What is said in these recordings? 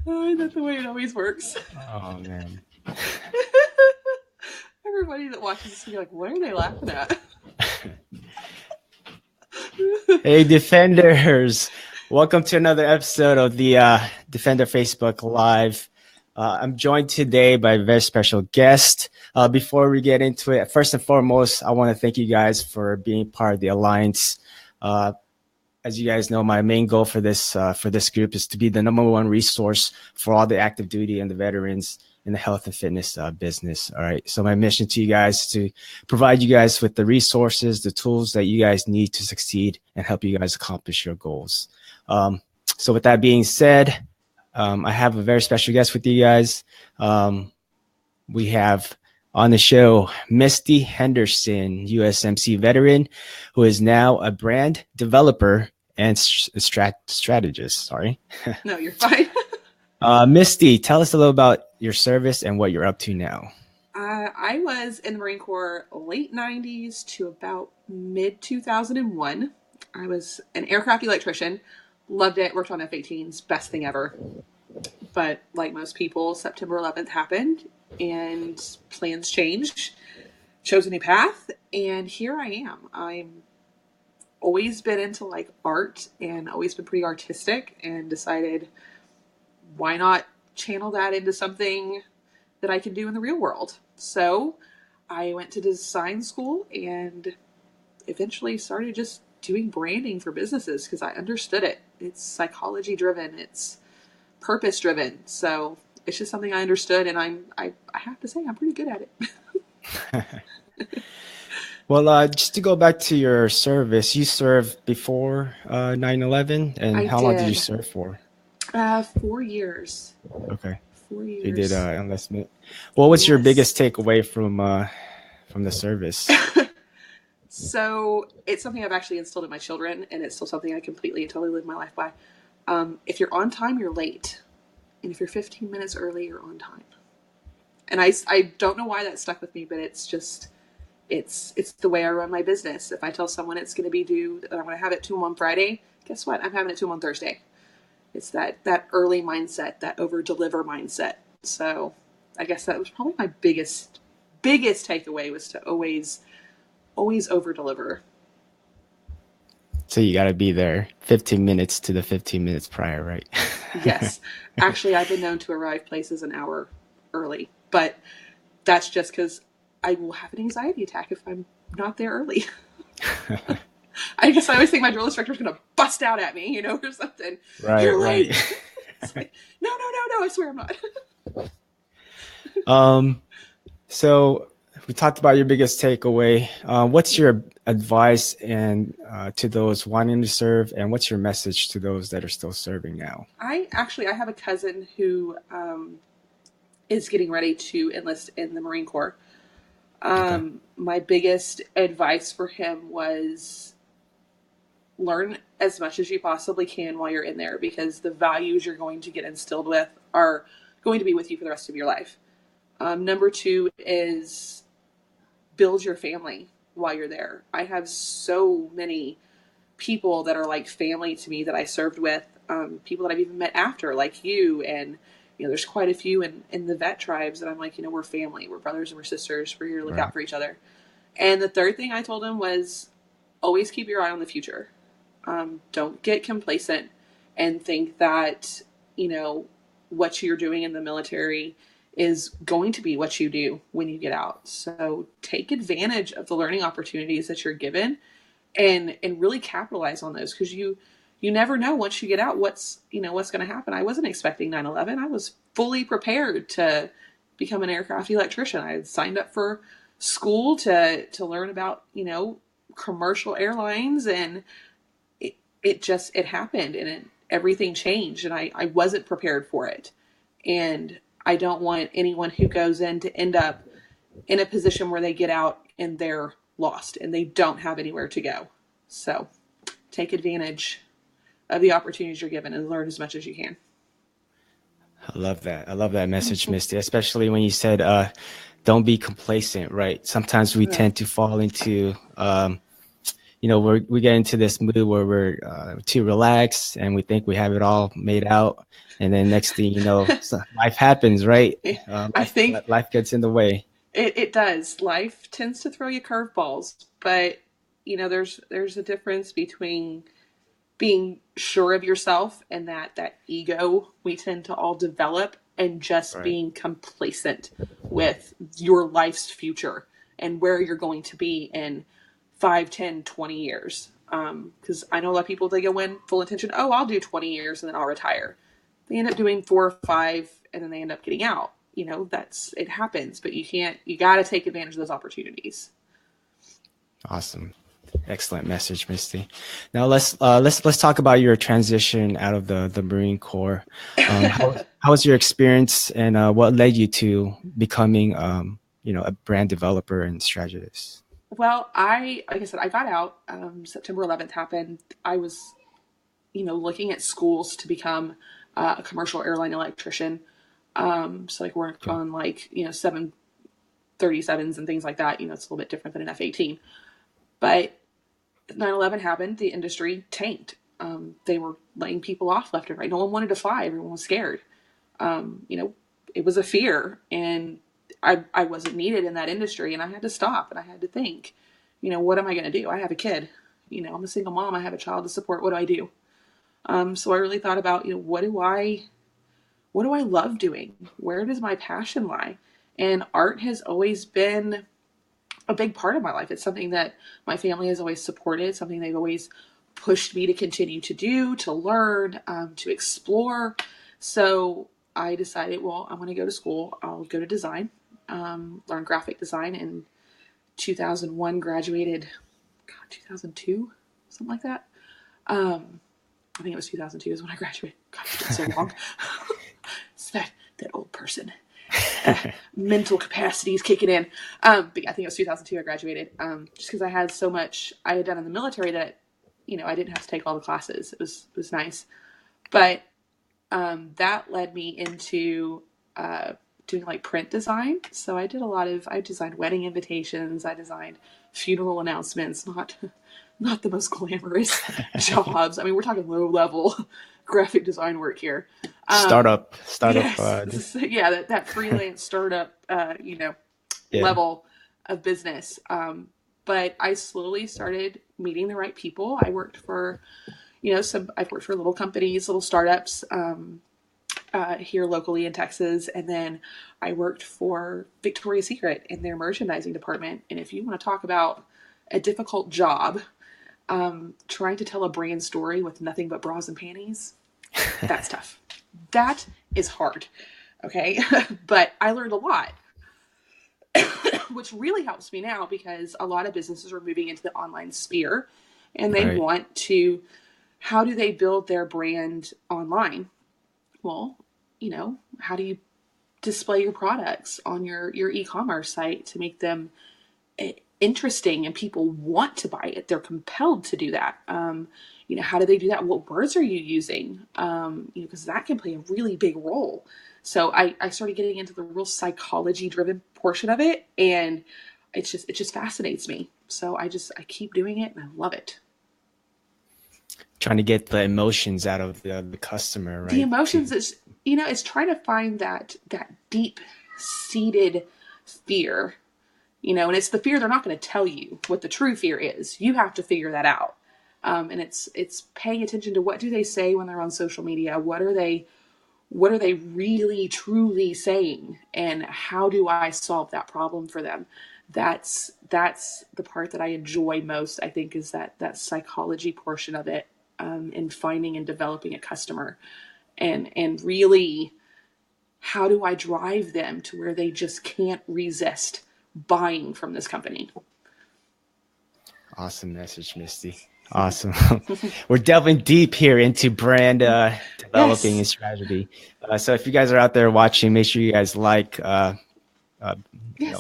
That's the way it always works. Oh man. Everybody that watches this will be like, what are they laughing at? Hey Defenders. Welcome to another episode of the Defender Facebook Live. I'm joined today by a very special guest. Before we get into it, first and foremost, I want to thank you guys for being part of the Alliance. As you guys know, my main goal for this group is to be the #1 resource for all the active duty and the veterans in the health and fitness business. All right. So my mission to you guys is to provide you guys with the resources, the tools that you guys need to succeed and help you guys accomplish your goals. So with that being said, I have a very special guest with you guys. We have on the show, Misty Henderson, USMC veteran, who is now a brand developer and strategist. Sorry. No, you're fine. Misty, tell us a little about your service and what you're up to now. I was in the Marine Corps late 90s to about mid 2001. I was an aircraft electrician. Loved it. Worked on F-18s. Best thing ever. But like most people, September 11th happened and plans changed. Chose a new path. And here I am. I'm always been into like art and always been pretty artistic and decided why not channel that into something that I can do in the real world. So I went to design school and eventually started just doing branding for businesses because I understood it. It's psychology driven. It's purpose driven. So it's just something I understood, and I have to say I'm pretty good at it. Well, just to go back to your service, you served before 9/11, and how long did you serve for? 4 years. Okay. 4 years. You did enlistment. What was your biggest takeaway from the service? So it's something I've actually instilled in my children, and it's still something I completely and totally live my life by. If you're on time, you're late. And if you're 15 minutes early, you're on time. And I don't know why that stuck with me, but it's just, it's the way I run my business. If I tell someone it's going to be due, that I'm going to have it to them on Friday, guess what? I'm having it to them on Thursday. It's that early mindset, that over-deliver mindset. So I guess that was probably my biggest takeaway, was to always over-deliver. So you got to be there 15 minutes to the 15 minutes prior, right? Yes. Actually, I've been known to arrive places an hour early, but that's just because I will have an anxiety attack if I'm not there early. I guess I always think my drill instructor is going to bust out at me, or something. Right, You're late. Right. It's like, no, I swear I'm not. So we talked about your biggest takeaway. What's your advice and to those wanting to serve, and what's your message to those that are still serving now? I have a cousin who is getting ready to enlist in the Marine Corps. Okay. My biggest advice for him was learn as much as you possibly can while you're in there, because the values you're going to get instilled with are going to be with you for the rest of your life. Number 2 is build your family while you're there. I have so many people that are like family to me that I served with, people that I've even met after, like you, and there's quite a few in the vet tribes that I'm like, we're family, we're brothers and we're sisters, we're here to look out for each other. And the third thing I told him was always keep your eye on the future. Don't get complacent and think that, what you're doing in the military is going to be what you do when you get out. So take advantage of the learning opportunities that you're given and really capitalize on those, because you never know once you get out what's going to happen. I wasn't expecting 9/11. I was fully prepared to become an aircraft electrician. I had signed up for school to learn about, commercial airlines, and it happened, and everything changed, and I wasn't prepared for it. And I don't want anyone who goes in to end up in a position where they get out and they're lost and they don't have anywhere to go. So take advantage of the opportunities you're given and learn as much as you can. I love that message, Misty, especially when you said, don't be complacent, right? Sometimes we tend to fall into, we get into this mood where we're too relaxed and we think we have it all made out, and then next thing you know, life happens, right? I think Life gets in the way. it does. Life tends to throw you curveballs, but there's a difference between being sure of yourself and that ego we tend to all develop, and just Right. being complacent with your life's future and where you're going to be in 5, 10, 20 years. Because I know a lot of people, they go in full intention, oh, I'll do 20 years and then I'll retire. They end up doing 4 or 5 and then they end up getting out. It happens, but you got to take advantage of those opportunities. Awesome. Excellent message, Misty. Now let's talk about your transition out of the Marine Corps. How was your experience, and what led you to becoming a brand developer and strategist? Well, like I said, I got out. September 11th happened. I was, looking at schools to become a commercial airline electrician. So like work Okay. on 737s and things like that. It's a little bit different than an F-18. But 9/11 happened. The industry tanked. They were laying people off left and right. No one wanted to fly. Everyone was scared. It was a fear, and I wasn't needed in that industry, and I had to stop and I had to think, what am I going to do? I have a kid. I'm a single mom. I have a child to support. What do I do? So I really thought about, what do I love doing? Where does my passion lie? And art has always been a big part of my life. It's something that my family has always supported, something they've always pushed me to continue to do, to learn, to explore. So I decided, well, I'm going to go to school. I'll go to design, learn graphic design. In 2001, graduated, 2002, something like that. I think it was 2002 is when I graduated. God, it's been so long. It's that old person. Mental capacity is kicking in. But yeah, I think it was 2002 I graduated. Just because I had so much I had done in the military that, I didn't have to take all the classes. It was nice. But that led me into doing like print design. So I designed wedding invitations. I designed funeral announcements. Not the most glamorous jobs. I mean, we're talking low level graphic design work here. Startup. Yes, yeah, that freelance startup, Yeah. level of business. But I slowly started meeting the right people. I worked for, I've worked for little companies, little startups, here locally in Texas. And then I worked for Victoria's Secret in their merchandising department. And if you want to talk about a difficult job, trying to tell a brand story with nothing but bras and panties, that's tough. That is hard. Okay. But I learned a lot, which really helps me now because a lot of businesses are moving into the online sphere and they Right. want to, how do they build their brand online? Well, how do you display your products on your e-commerce site to make them interesting and people want to buy it? They're compelled to do that. How do they do that? What words are you using? Because that can play a really big role. So I started getting into the real psychology driven portion of it, and it just fascinates me. So I keep doing it and I love it. Trying to get the emotions out of the customer, The right? emotions is, it's trying to find that deep seated fear, and it's the fear they're not going to tell you what the true fear is. You have to figure that out. And it's paying attention to what do they say when they're on social media? What are they really truly saying? And how do I solve that problem for them? That's the part that I enjoy most, I think, is that psychology portion of it, in finding and developing a customer, and really, how do I drive them to where they just can't resist buying from this company? Awesome message, Misty. Awesome. We're delving deep here into brand developing Yes. and strategy. So if you guys are out there watching, make sure you guys Yes,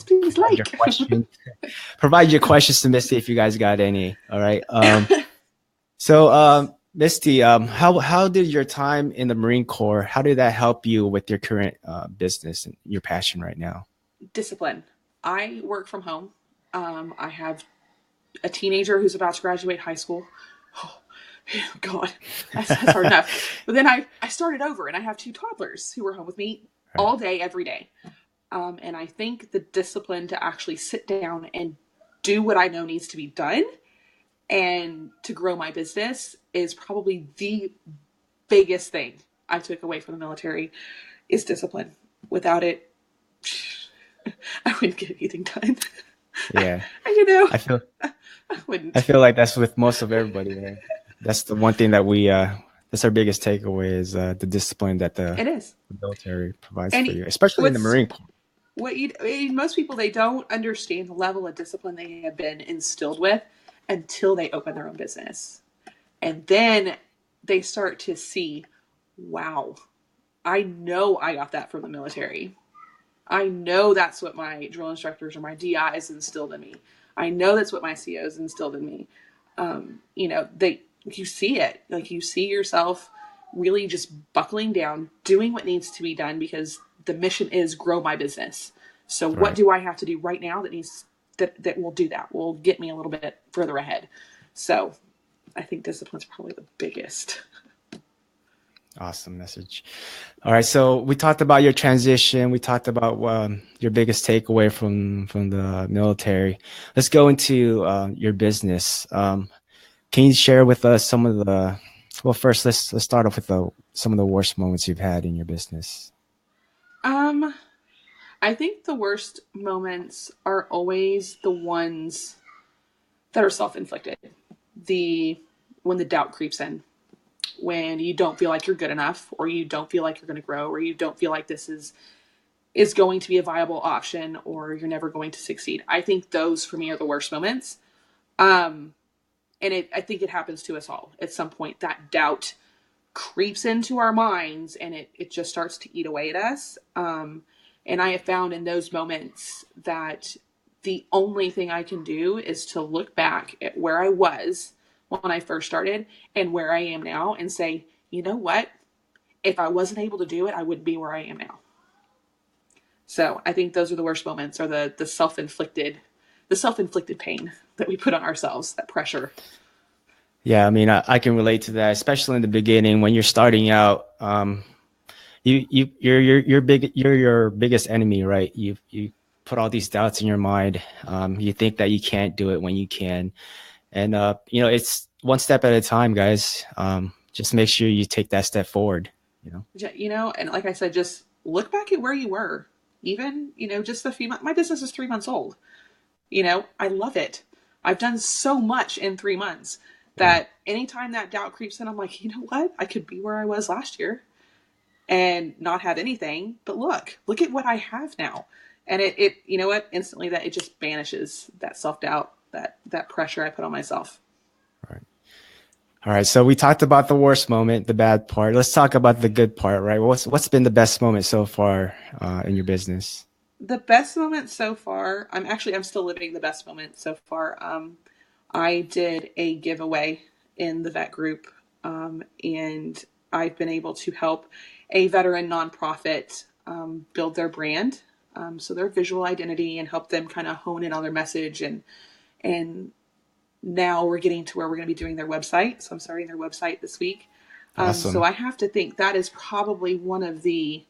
please provide your like. questions. Provide your questions to Misty if you guys got any. All right. So Misty, how did your time in the Marine Corps, how did that help you with your current business and your passion right now? Discipline. I work from home. I have a teenager who's about to graduate high school. Oh, God, that's hard enough. But then I started over, and I have two toddlers who are home with me Right. all day, every day. And I think the discipline to actually sit down and do what I know needs to be done and to grow my business is probably the biggest thing I took away from the military is discipline. Without it, I wouldn't get anything done. Yeah. you know, I feel I I wouldn't. feel like that's with most of everybody, right? That's the one thing that we that's our biggest takeaway is the discipline that It is. the military provides for And you, especially in the what's Marine Corps. what you most people, they don't understand the level of discipline they have been instilled with until they open their own business. And then they start to see, wow, I know I got that from the military. I know that's what my drill instructors or my DIs instilled in me. I know that's what my COs instilled in me. You see it. Like you see yourself really just buckling down, doing what needs to be done because the mission is grow my business. So what Right. do I have to do right now that will do that? Will get me a little bit further ahead. So I think discipline's probably the biggest. Awesome message. All right, so we talked about your transition. We talked about your biggest takeaway from the military. Let's go into your business. Can you share with us some of the? Well, first, let's start off with some of the worst moments you've had in your business. Um, I think the worst moments are always the ones that are self-inflicted. The when the doubt creeps in, when you don't feel like you're good enough, or you don't feel like you're going to grow, or you don't feel like this is going to be a viable option, or you're never going to succeed. I think those for me are the worst moments. Um, and I think it happens to us all at some point. That doubt creeps into our minds, and it just starts to eat away at us. And I have found in those moments that the only thing I can do is to look back at where I was when I first started and where I am now and say, you know what? If I wasn't able to do it, I wouldn't be where I am now. So I think those are the worst moments, or the self-inflicted pain that we put on ourselves, that pressure. Yeah, I mean, I can relate to that, especially in the beginning when you're starting out. You're your biggest enemy, right? You put all these doubts in your mind. You think that you can't do it when you can, and it's one step at a time, guys. Just make sure you take that step forward. You know. And like I said, just look back at where you were. Even, just a few months. My business is 3 months old. I love it. I've done so much in 3 months Right. that anytime that doubt creeps in, I'm like, you know what? I could be where I was last year and not have anything. But look at what I have now. And it you know what? Instantly that it just banishes that self doubt, that pressure I put on myself. Right. All right. So we talked about the worst moment, the bad part. Let's talk about the good part, right? What's been the best moment so far in your business? The best moment so far, I'm still living the best moment so far. I did a giveaway in the vet group, and I've been able to help a veteran nonprofit build their brand, so their visual identity, and help them kind of hone in on their message. And now we're getting to where we're going to be doing their website. So I'm starting their website this week. So Awesome. I have to think that is probably one of the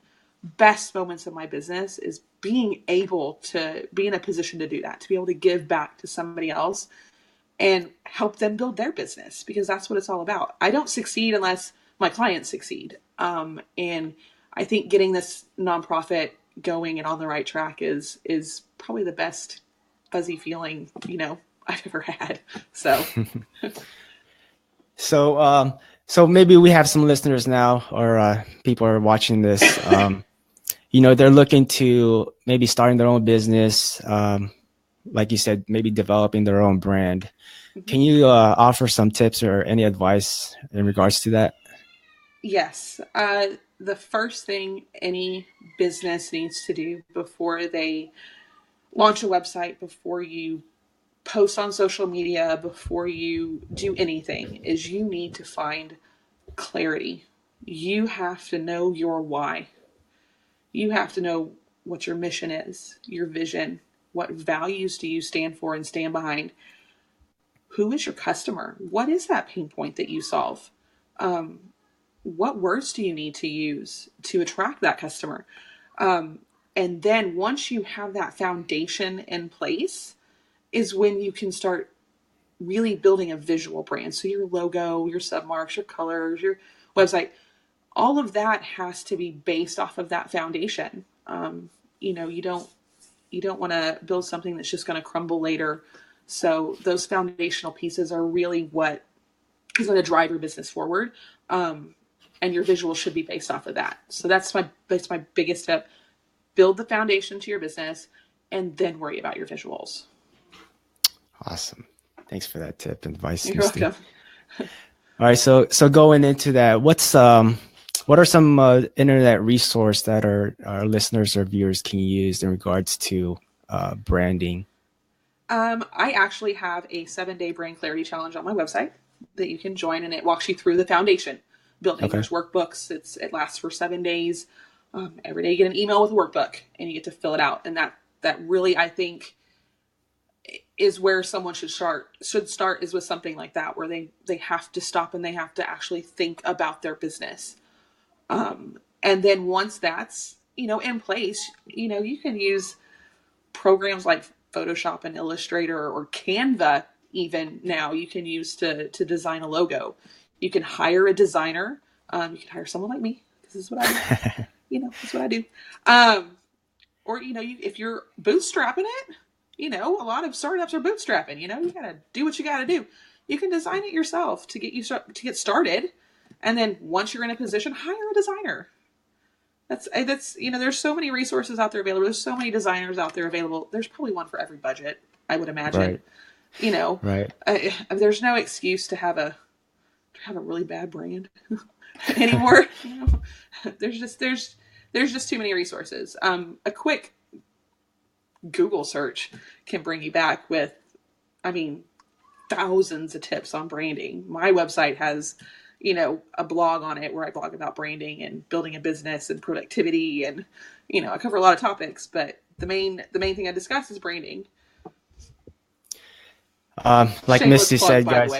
best moments of my business is being able to be in a position to do that, to be able to give back to somebody else and help them build their business, because that's what it's all about. I don't succeed unless my clients succeed. And I think getting this nonprofit going and on the right track is probably the best fuzzy feeling, I've ever had. So So, so maybe we have some listeners now, or people are watching this. They're looking to maybe starting their own business. Like you said, maybe developing their own brand. mhm. Can you offer some tips or any advice in regards to that? Yes. The first thing any business needs to do before they launch a website, before you post on social media, before you do anything, is you need to find clarity. You have to know your why. You have to know what your mission is, your vision, what values do you stand for and stand behind. who is your customer? What is that pain point that you solve? What words do you need to use to attract that customer? And then once you have that foundation in place is when you can start really building a visual brand. So your logo, your submarks, your colors, your website, all of that has to be based off of that foundation. You know, you don't want to build something that's just going to crumble later. So those foundational pieces are really what is going to drive your business forward. And your visuals should be based off of that. So that's my biggest tip. Build the foundation to your business and then worry about your visuals. Awesome. Thanks for that tip and advice, You're Misty. welcome. All right, so going into that, what are some internet resource that our listeners or viewers can use in regards to branding? I actually have a 7-day brand clarity challenge on my website that you can join, and it walks you through the foundation building. Okay. There's workbooks. It lasts for 7 days. Every day you get an email with a workbook, and you get to fill it out. And that really, I think, is where someone should start is with something like that, where they have to stop and they have to actually think about their business. And then once that's, in place, you can use programs like Photoshop and Illustrator or Canva. Even now you can use to design a logo. You can hire a designer. You can hire someone like me. This is what I do. That's what I do. Or, if you're bootstrapping it, a lot of startups are bootstrapping, you got to do what you got to do. You can design it yourself to get started. And then once you're in a position, hire a designer. That's, there's so many resources out there available. There's so many designers out there available. There's probably one for every budget, I would imagine. Right. Right. There's no excuse to have a really bad brand anymore. There's just too many resources. A quick Google search can bring you back with, thousands of tips on branding. My website has, a blog on it where I blog about branding and building a business and productivity. And, I cover a lot of topics, but the main thing I discuss is branding. Like Misty said, guys,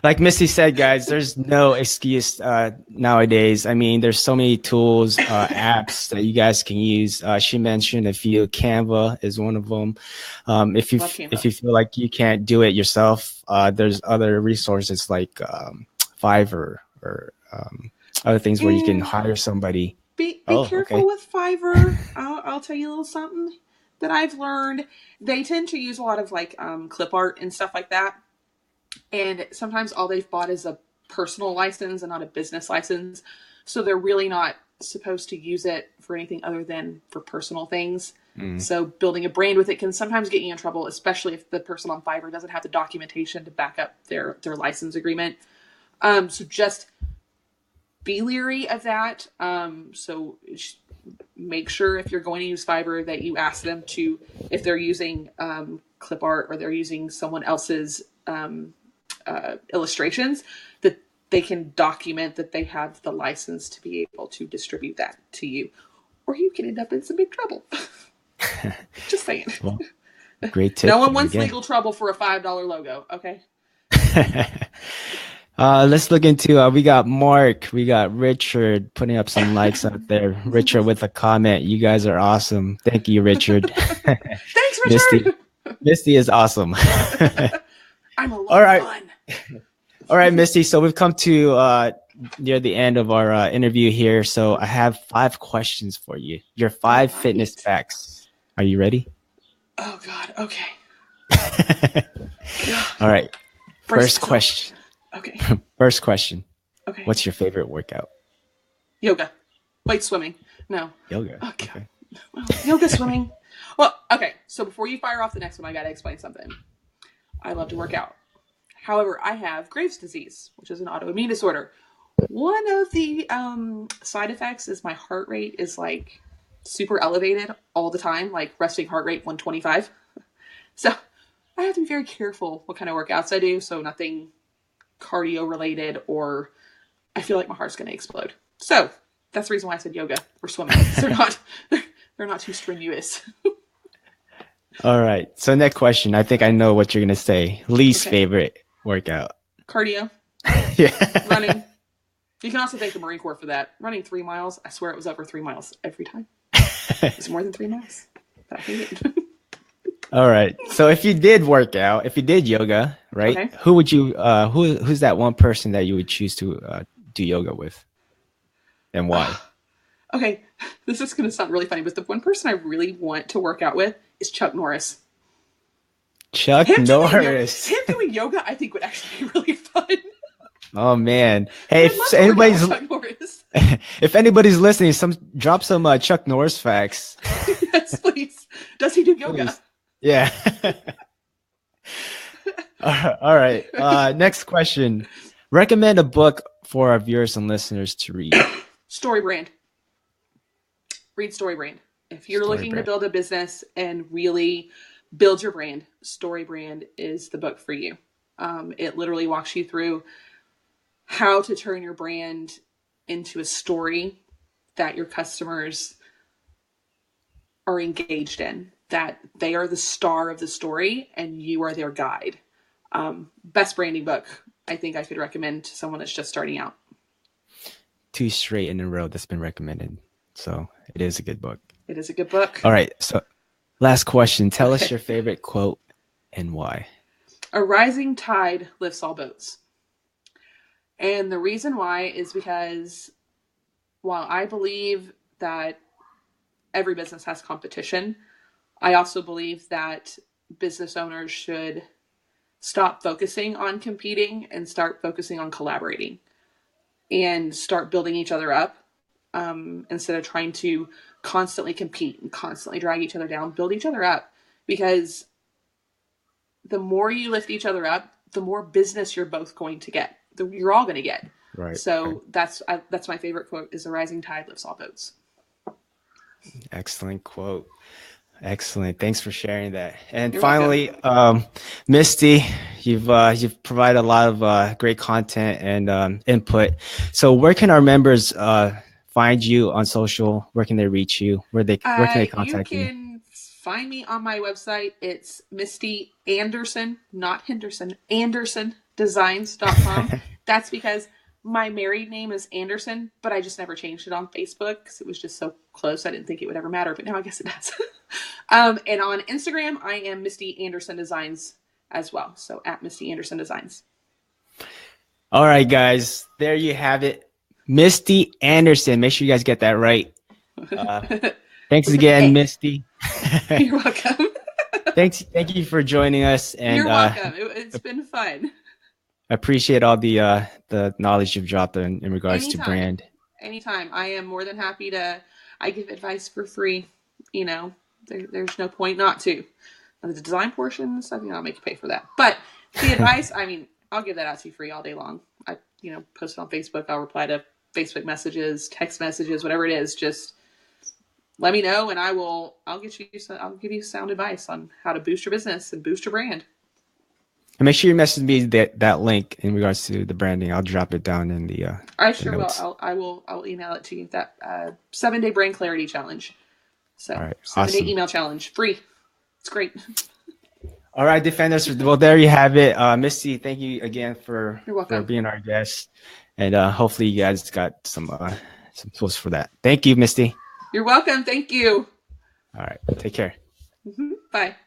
like Misty said, guys, there's no excuse nowadays. There's so many tools, apps that you guys can use. She mentioned a few. Canva is one of them. If you feel like you can't do it yourself, there's other resources like Fiverr or other things where you can hire somebody. Be careful with Fiverr. I'll tell you a little something that I've learned. They tend to use a lot of like clip art and stuff like that. And sometimes all they've bought is a personal license and not a business license. So they're really not supposed to use it for anything other than for personal things. So building a brand with it can sometimes get you in trouble, especially if the person on Fiverr doesn't have the documentation to back up their license agreement. So just be leery of that. So make sure if you're going to use Fiverr that you ask them to, if they're using clip art or they're using someone else's illustrations, that they can document that they have the license to be able to distribute that to you, or you can end up in some big trouble. Just saying. Well, great tip. No one wants legal trouble for a $5 logo. Okay. Let's look into, we got Mark, we got Richard putting up some likes out there. Richard with a comment. You guys are awesome. Thank you, Richard. Thanks, Richard. Misty is awesome. I'm a lot of fun. All right, Misty. So we've come to near the end of our interview here. So I have 5 questions for you. Your 5 fitness facts. Are you ready? Oh, God. Okay. All right. First question. Okay. First question. Okay. What's your favorite workout? Yoga. Wait, swimming. No. Yoga. Okay. Well, yoga, swimming. Well, okay. So before you fire off the next one, I got to explain something. I love to work out. However, I have Graves' disease, which is an autoimmune disorder. One of the side effects is my heart rate is like super elevated all the time, like resting heart rate 125. So I have to be very careful what kind of workouts I do. So nothing cardio related, or I feel like my heart's going to explode. So that's the reason why I said yoga or swimming. They're not too strenuous. All right. So next question. I think I know what you're gonna say. Least Okay. favorite workout. Cardio, Yeah. running. You can also thank the Marine Corps for that. Running 3 miles. I swear it was over 3 miles every time. It was more than 3 miles. But I hate it. All right. So if you did work out, if you did yoga, right? Okay. Who would you who's that one person that you would choose to do yoga with, and why? Okay. This is going to sound really funny, but the one person I really want to work out with is Chuck Norris. Chuck Norris. Him doing yoga, I think would actually be really fun. Oh man. Hey, I'd love to work out with Chuck Norris. if anybody's listening, drop some Chuck Norris facts. Yes, please. Does he do yoga? Please. Yeah. All right. Next question. Recommend a book for our viewers and listeners to read. Story Brand. Read Story Brand. If you're looking to build a business and really build your brand, Story Brand is the book for you. It literally walks you through how to turn your brand into a story that your customers are engaged in, that they are the star of the story and you are their guide. Best branding book I think I could recommend to someone that's just starting out. 2 straight in a row that's been recommended. So it is a good book. It is a good book. All right. So last question. Tell us your favorite quote and why. A rising tide lifts all boats. And the reason why is because while I believe that every business has competition, I also believe that business owners should stop focusing on competing and start focusing on collaborating and start building each other up, instead of trying to constantly compete and constantly drag each other down. Build each other up, because the more you lift each other up, the more business you're both going to get. You're all going to get. Right. So that's my favorite quote, is a rising tide lifts all boats. Excellent quote. Excellent. Thanks for sharing that. And You're finally, Misty, you've provided a lot of great content and input. So where can our members find you on social? Where can they reach you? Where can they contact you? You can find me on my website. It's Misty Anderson, not Henderson, AndersonDesigns.com. That's because my married name is Anderson, but I just never changed it on Facebook because it was just so close. I didn't think it would ever matter, but now I guess it does. And on Instagram, I am Misty Anderson Designs as well. So at Misty Anderson Designs. All right, guys, there you have it. Misty Anderson. Make sure you guys get that right. Thanks again, Misty. You're welcome. Thank you for joining us. And you're welcome. It's been fun. I appreciate all the knowledge you've dropped in regards to brand. Anytime. I am more than happy to. I give advice for free. You know, there's no point not to. And the design portions, I think I'll make you pay for that. But the advice, I mean, I'll give that out to you free all day long. I, post it on Facebook. I'll reply to Facebook messages, text messages, whatever it is. Just let me know, and I'll give you sound advice on how to boost your business and boost your brand. And make sure you message me that link in regards to the branding. I'll drop it down in the I sure will. I'll email it to you. That 7-day brand clarity challenge. So all right, 7-day email challenge, free. It's great. All right, Defenders. Well, there you have it. Misty, thank you again for being our guest, and hopefully you guys got some tools for that. Thank you, Misty. You're welcome. Thank you. All right, take care. Bye.